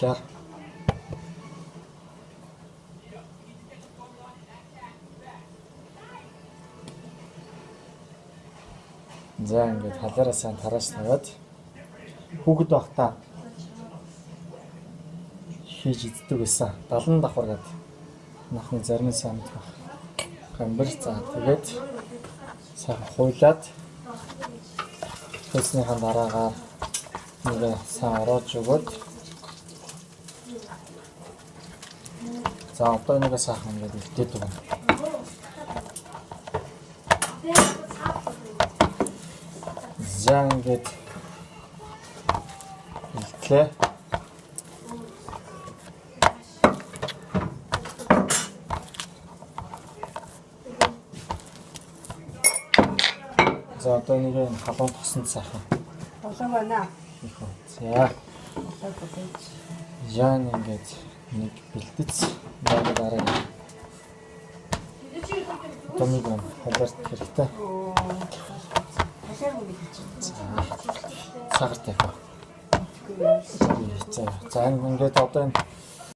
Баялаар. За ингээд халаараа сайн тарааж тавиад хүүхэд байхдаа хийж иддэг байсан. 70 давхар гэдэг нахны зарим нь сайн мэдэх байх. Гамбар за тэгээд сайхан хуйлаад төснийхэн дараагаар нэг сайн ороож өгөөд за одоо нэг сайхан ингээд өвдөд өгнө. За ингээд илтлээ. За одоо нэг халуун тосон сайхан. Болоо байна. За. Яан ингээд нэг бэлтгэц яг дараа. Томиг халаарт хэрэгтэй. Хашаар мөнгө хийж байна. Цагаартай. За ингээд одоо энэ